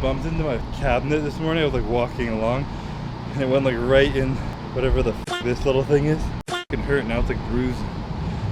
bumped into my cabinet this morning. I was like walking along and it went like right in whatever the this little thing is. It hurt. Now it's like bruised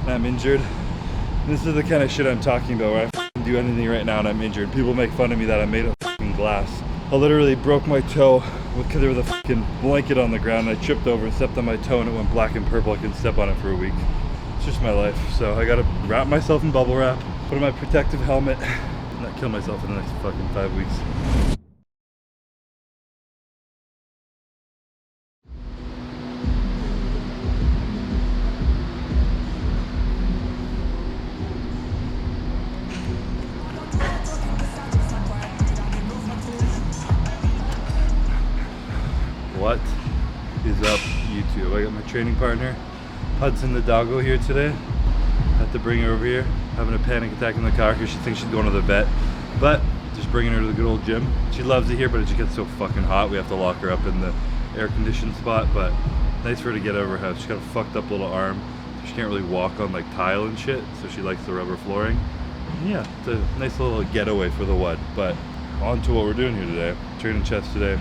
and I'm injured. And this is the kind of shit I'm talking about where I do anything right now and I'm injured. People make fun of me that I'm made of glass. I literally broke my toe because there was a fucking blanket on the ground and I tripped over and stepped on my toe and it went black and purple. I couldn't step on it for a week. It's just my life. So I gotta wrap myself in bubble wrap, put on my protective helmet, and not kill myself in the next fucking 5 weeks. What is up, YouTube? I got my training partner, Hudson the doggo, here today. Had to bring her over here, having a panic attack in the car because she thinks she's going to the vet. But just bringing her to the good old gym. She loves it here, but it just gets so fucking hot. We have to lock her up in the air-conditioned spot. But nice for her to get out of her house. She's got a fucked up little arm. So she can't really walk on like tile and shit. So she likes the rubber flooring. And yeah, it's a nice little getaway for the WOD. But on to what we're doing here today. Training chest today.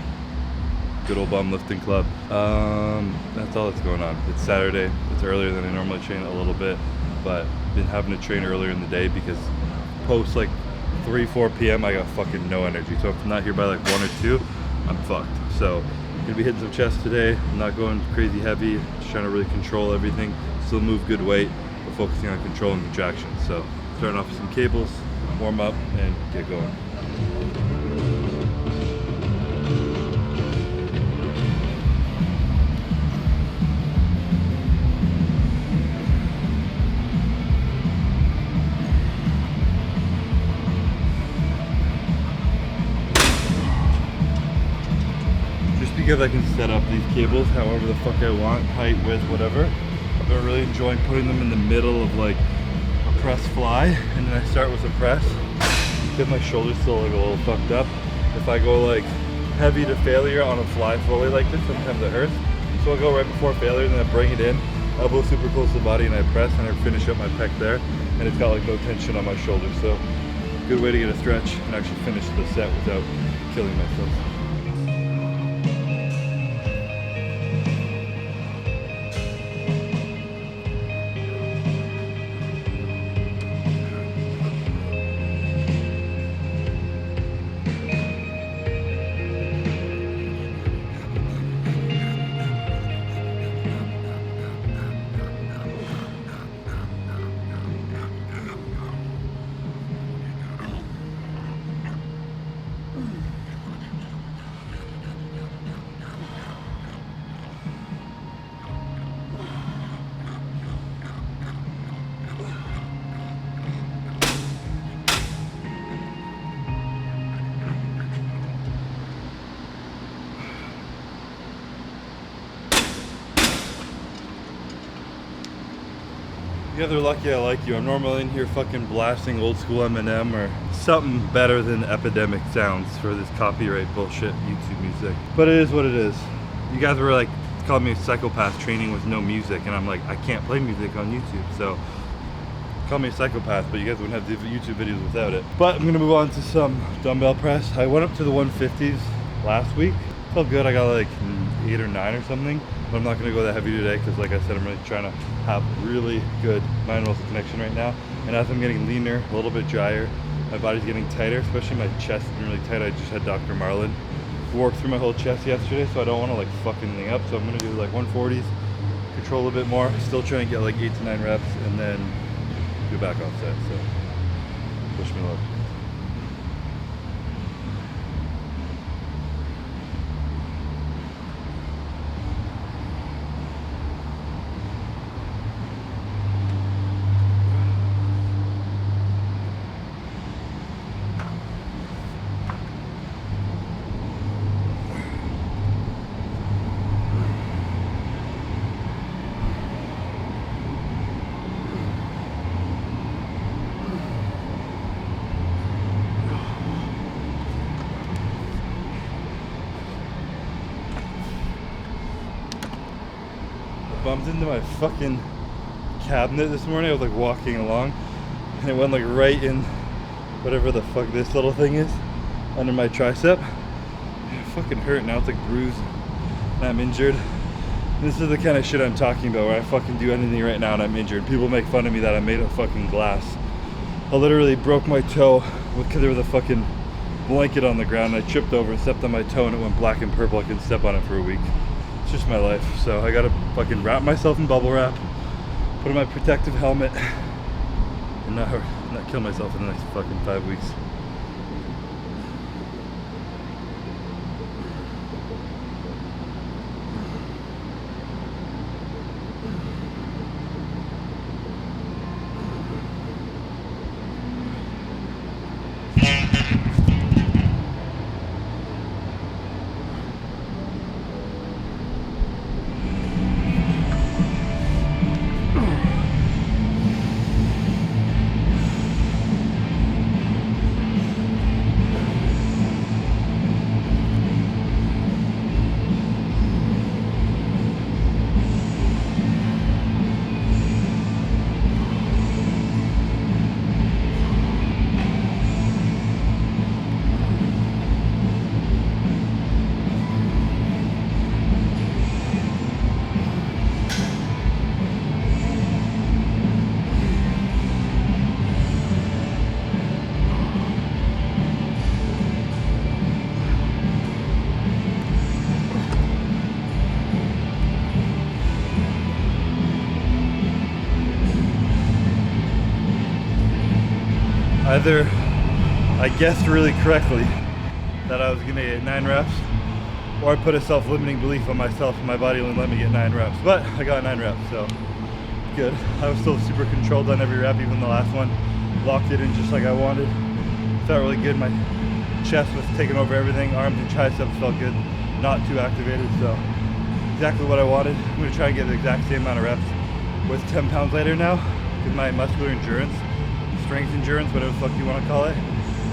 Good old bum lifting club. That's all that's going on. It's Saturday. It's earlier than I normally train a little bit, but been having to train earlier in the day because post like 3-4 p.m. I got fucking no energy. So if I'm not here by like 1 or 2, I'm fucked. So gonna be hitting some chest today. I'm not going crazy heavy. Just trying to really control everything. Still move good weight, but focusing on controlling contractions. So starting off with some cables, warm up, and get going. Because I can set up these cables however the fuck I want, height, width, whatever. I've been really enjoying putting them in the middle of like a press fly, and then I start with a press because my shoulder's still like a little fucked up. If I go like heavy to failure on a fly fully like this, sometimes it hurts. So I'll go right before failure and then I bring it in, elbow super close to the body, and I press and I finish up my pec there, and it's got like no tension on my shoulder. So good way to get a stretch and actually finish the set without killing myself. Yeah, they're lucky I like you. I'm normally in here fucking blasting old school Eminem or something better than Epidemic sounds for this copyright bullshit YouTube music. But it is what it is. You guys were like calling me a psychopath training with no music, and I'm like, I can't play music on YouTube, so call me a psychopath, but you guys wouldn't have the YouTube videos without it. But I'm gonna move on to some dumbbell press. I went up to the 150s last week. Felt good. I got like 8 or 9 or something, but I'm not gonna go that heavy today because like I said, I'm really trying to have really good mind muscle connection right now. And as I'm getting leaner, a little bit drier, my body's getting tighter, especially my chest is really tight. I just had Dr. Marlin work through my whole chest yesterday, so I don't want to like fuck anything up. So I'm gonna do like 140s, control a bit more, still trying to get like 8 to 9 reps, and then do back off set. So wish me luck. Bumped into my fucking cabinet this morning. I was like walking along and it went like right in whatever the fuck this little thing is. under my tricep. It fucking hurt now, it's like bruised and I'm injured. This is the kind of shit I'm talking about, where I fucking do anything right now and I'm injured. People make fun of me that I'm made of fucking glass. I literally broke my toe because there was a fucking blanket on the ground and I tripped over and stepped on my toe and it went black and purple. I couldn't step on it for a week. It's just my life. So I gotta fucking wrap myself in bubble wrap, put on my protective helmet, and not kill myself in the next fucking 5 weeks. Either I guessed really correctly that I was gonna get 9 reps, or I put a self-limiting belief on myself and my body wouldn't let me get 9 reps. But I got 9 reps, so good. I was still super controlled on every rep, even the last one. Locked it in just like I wanted. Felt really good. My chest was taking over everything. Arms and triceps felt good, not too activated, so exactly what I wanted. I'm gonna try and get the exact same amount of reps with 10 pounds lighter now, because my muscular endurance, strength endurance, whatever the fuck you want to call it,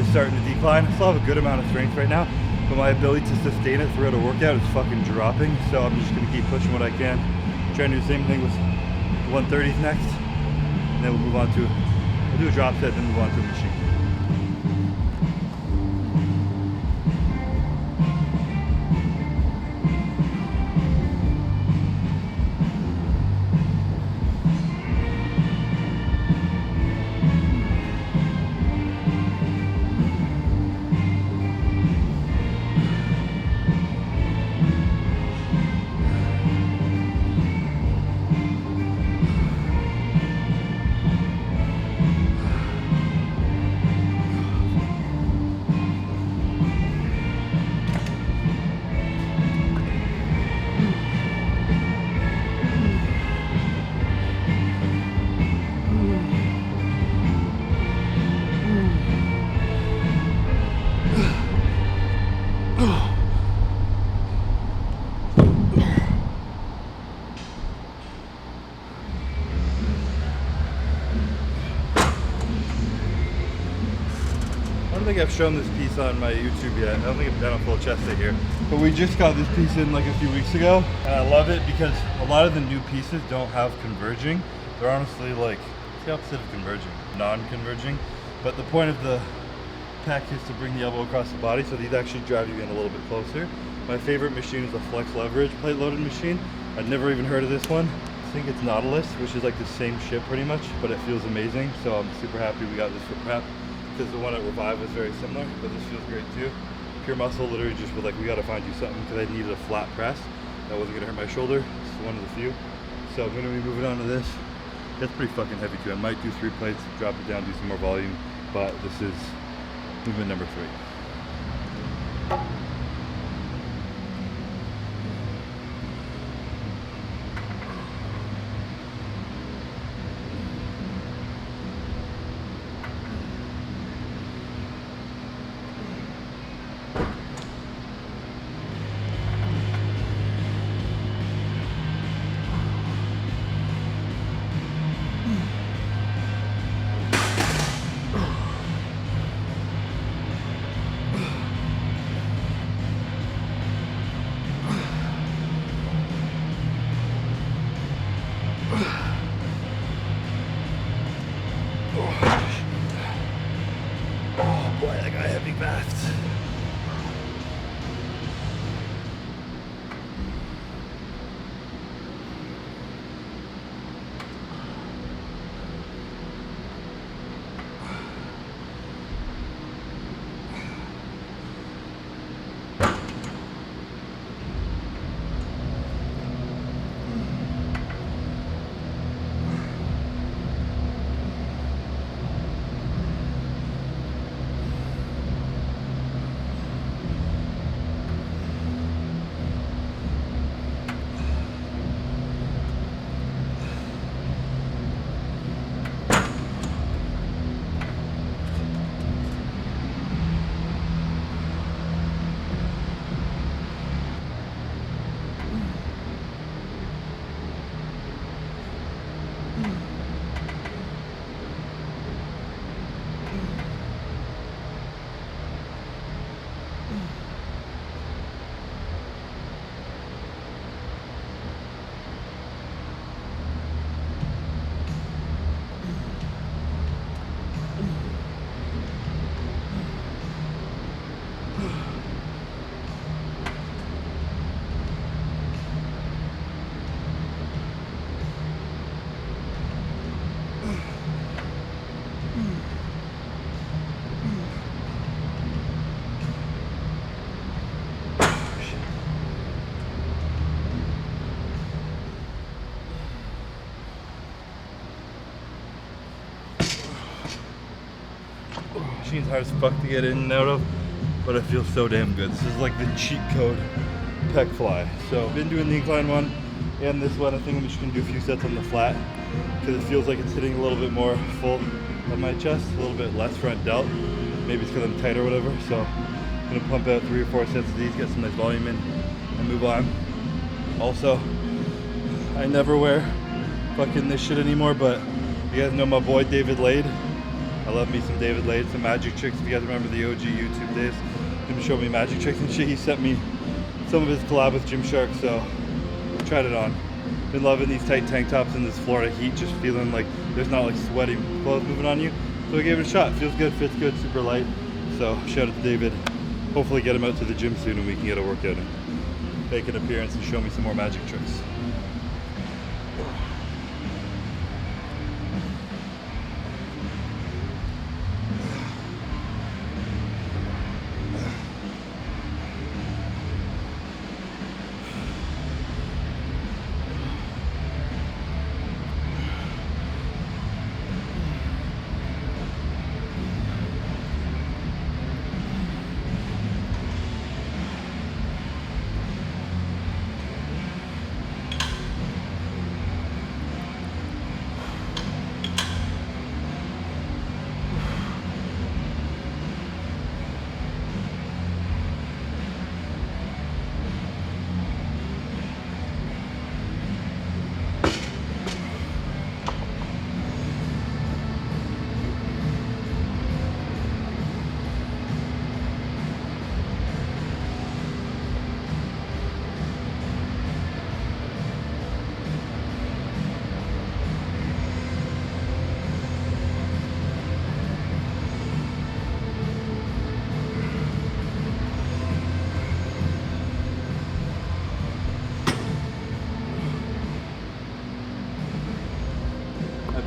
is starting to decline. I still have a good amount of strength right now, but my ability to sustain it throughout a workout is fucking dropping, so I'm just gonna keep pushing what I can. Trying to do the same thing with 130s next, and then we'll move on to, we'll do a drop set, then move on to a machine. I don't think I've shown this piece on my YouTube yet. I don't think I've done a full chest day here. But we just got this piece in like a few weeks ago, and I love it because a lot of the new pieces don't have converging. They're honestly like, it's the opposite of converging, non-converging. But the point of the pec is to bring the elbow across the body, so these actually drive you in a little bit closer. My favorite machine is the flex leverage plate loaded machine. I'd never even heard of this one. I think it's Nautilus, which is like the same shit pretty much, but it feels amazing. So I'm super happy we got this for prep, because the one at Revive was very similar, but this feels great too. Pure Muscle literally just was like, we gotta find you something, because I needed a flat press that wasn't gonna hurt my shoulder. This is one of the few. So I'm gonna be moving on to this. That's pretty fucking heavy too. I might do 3 plates, drop it down, do some more volume, but this is movement number 3. machine's hard as fuck to get in and out of, but I feel so damn good. This is like the cheat code pec fly. So I've been doing the incline one and this one. I think I'm just gonna do a few sets on the flat because it feels like it's hitting a little bit more full of my chest, a little bit less front delt. Maybe it's because I'm tight or whatever. So I'm gonna pump out 3 or 4 sets of these, get some nice volume in, and move on. Also, I never wear fucking this shit anymore, but you guys know my boy David Lade. I love me some David Lade, some magic tricks. If you guys remember the OG YouTube days, him showed me magic tricks and shit. He sent me some of his collab with Gymshark, so I tried it on. Been loving these tight tank tops in this Florida heat, just feeling like there's not like sweaty clothes moving on you. So I gave it a shot. Feels good, fits good, super light. So shout out to David. Hopefully get him out to the gym soon and we can get a workout and make an appearance and show me some more magic tricks.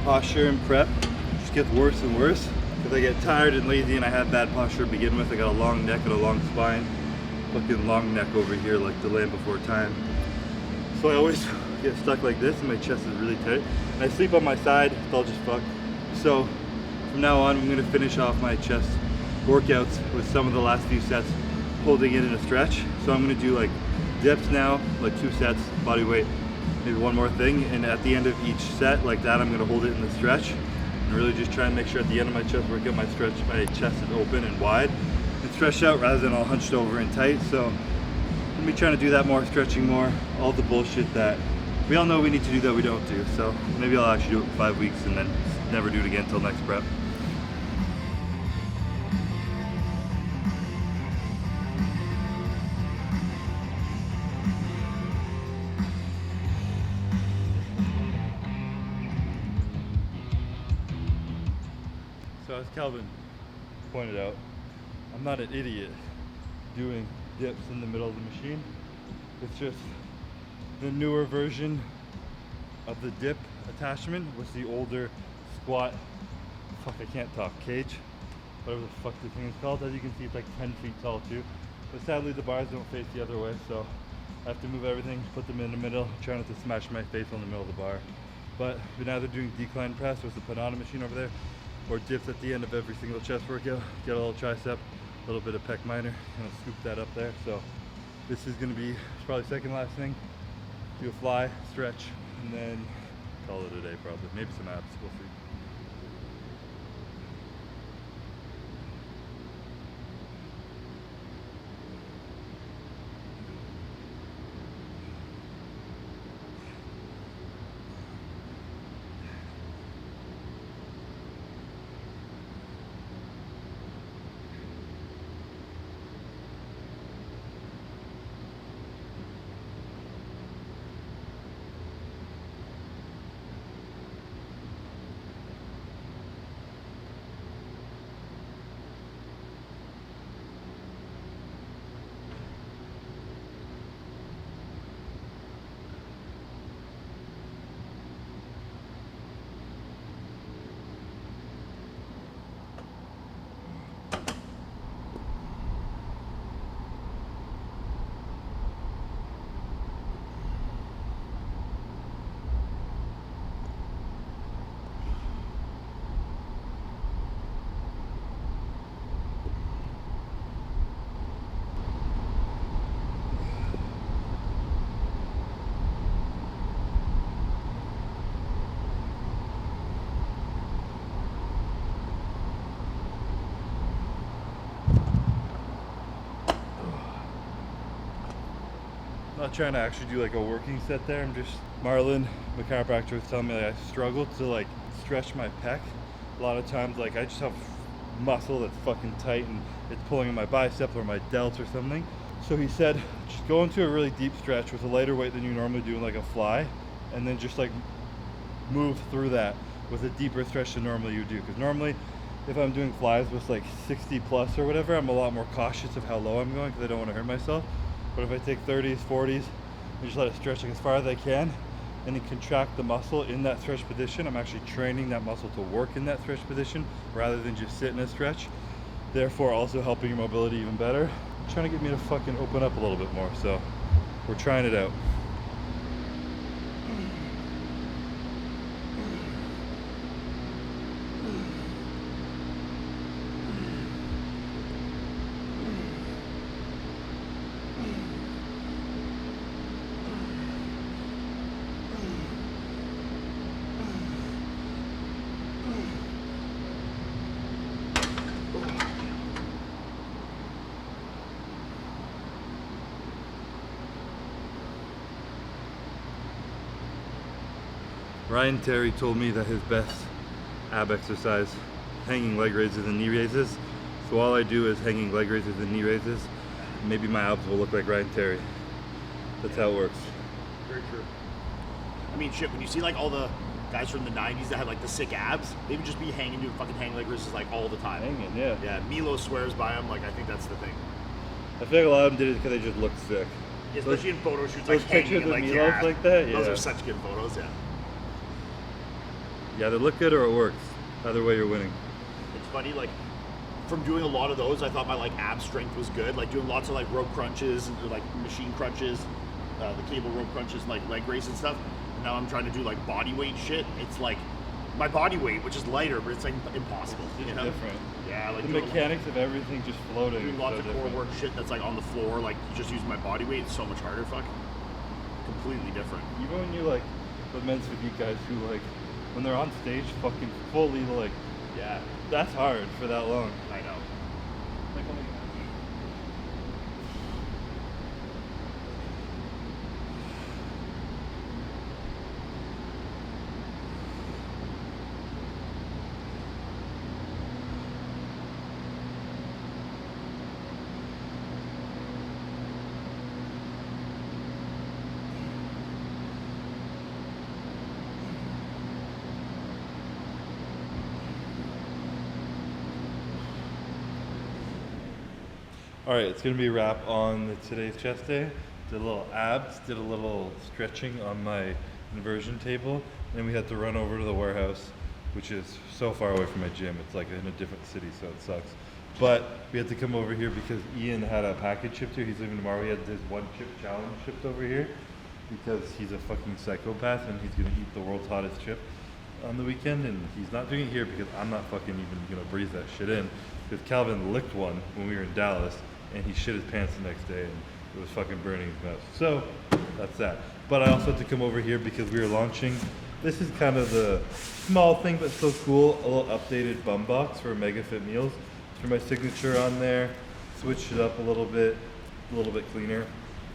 Posture and prep just gets worse and worse because I get tired and lazy and I have bad posture to begin with. I got a long neck and a long spine, fucking long neck over here like the Land Before Time. So I always get stuck like this and my chest is really tight. And I sleep on my side, it's all just fucked. So from now on, I'm gonna finish off my chest workouts with some of the last few sets holding it in a stretch. So I'm gonna do like dips now, like 2 sets, body weight, maybe 1 more thing, and at the end of each set like that I'm going to hold it in the stretch and really just try and make sure at the end of my chest workout my chest is open and wide and stretched out rather than all hunched over and tight. So I'm going to be trying to do that more, stretching more, all the bullshit that we all know we need to do that we don't do. So maybe I'll actually do it for 5 weeks and then never do it again until next prep. So as Calvin pointed out, I'm not an idiot doing dips in the middle of the machine. It's just the newer version of the dip attachment with the older squat, fuck I can't talk, cage, whatever the fuck the thing is called. As you can see it's like 10 feet tall too. But sadly the bars don't face the other way, so I have to move everything, put them in the middle, try not to smash my face on the middle of the bar. But I've been either doing decline press with the Panada machine over there, or dips at the end of every single chest workout. Get a little tricep, a little bit of pec minor, kind of scoop that up there. So this is gonna be probably second last thing. Do a fly, stretch, and then call it a day probably. Maybe some abs, we'll see. not trying to actually do like a working set there. I'm just, Marlon, my chiropractor, was telling me like I struggle to like stretch my pec. A lot of times like I just have muscle that's fucking tight and it's pulling in my bicep or my delts or something. So he said, just go into a really deep stretch with a lighter weight than you normally do in like a fly, and then just like move through that with a deeper stretch than normally you do. Because normally if I'm doing flies with like 60 plus or whatever, I'm a lot more cautious of how low I'm going because I don't want to hurt myself. But if I take 30s, 40s, and just let it stretch like as far as I can, and then contract the muscle in that stretch position, I'm actually training that muscle to work in that stretch position rather than just sit in a stretch. Therefore also helping your mobility even better. Trying to get me to fucking open up a little bit more, so we're trying it out. Ryan Terry told me that his best ab exercise, hanging leg raises and knee raises. So all I do is hanging leg raises and knee raises. Maybe my abs will look like Ryan Terry. That's how it works. Very true. I mean, shit, when you see like all the guys from the 90s that had like the sick abs, they would just be hanging, doing fucking hang leg raises like all the time. Hanging, yeah. Yeah, Milo swears by them. Like, I think that's the thing. I feel like a lot of them did it because they just looked sick. Yeah, especially in photo shoots, those like pictures hanging, of like, Milos yeah, like that, yeah. Those are such good photos, yeah. Yeah, they look good or it works. Either way, you're winning. It's funny, like, from doing a lot of those, I thought my like ab strength was good. Like doing lots of like rope crunches and like machine crunches, the cable rope crunches, and like leg raise and stuff. And now I'm trying to do like body weight shit. It's like my body weight, which is lighter, but it's like impossible. It's you know? different. Yeah, like the mechanics of everything just floating. Doing lots so of core different. work shit that's like on the floor, like just using my body weight. It's so much harder. Fuck, completely different. Even when you like the men's physique guys who like when they're on stage, fucking fully like, Yeah, that's hard for that long. I know. Like, oh my God. All right, it's gonna be a wrap on today's chest day. Did a little abs, did a little stretching on my inversion table, and then we had to run over to the warehouse, which is so far away from my gym. It's like in a different city, so it sucks. But we had to come over here because Ian had a package shipped here. He's leaving tomorrow. We had this one chip challenge shipped over here because he's a fucking psychopath and he's gonna eat the world's hottest chip on the weekend, and he's not doing it here because I'm not fucking even gonna breathe that shit in, because Calvin licked one when we were in Dallas and he shit his pants the next day and it was fucking burning his mouth. So that's that. But I also had to come over here because we were launching, this is kind of the small thing but so cool, a little updated bum box for Mega Fit Meals. For my signature on there, switched it up a little bit cleaner.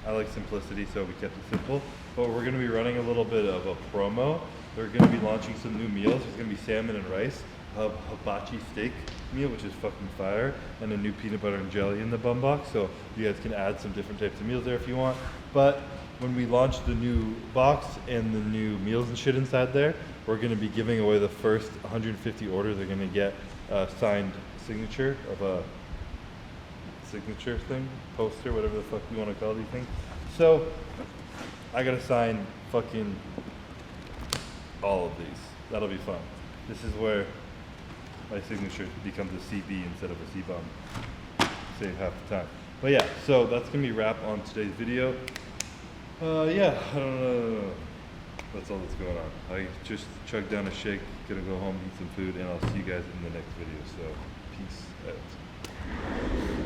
I like simplicity, so we kept it simple. But we're gonna be running a little bit of a promo. They're gonna be launching some new meals. There's gonna be salmon and rice, a hibachi steak meal, which is fucking fire, and a new peanut butter and jelly in the bum box. So you guys can add some different types of meals there if you want. But when we launch the new box and the new meals and shit inside there, we're gonna be giving away the first 150 orders. They're gonna get a signed signature of a signature thing, poster, whatever the fuck you wanna call these things. So I gotta sign fucking all of these. That'll be fun. This is where my signature becomes a CB instead of a CBUM. Save half the time. But yeah, so that's gonna be a wrap on today's video. Yeah, I don't know. That's all that's going on. I just chugged down a shake, gonna go home, eat some food, and I'll see you guys in the next video. So, peace out.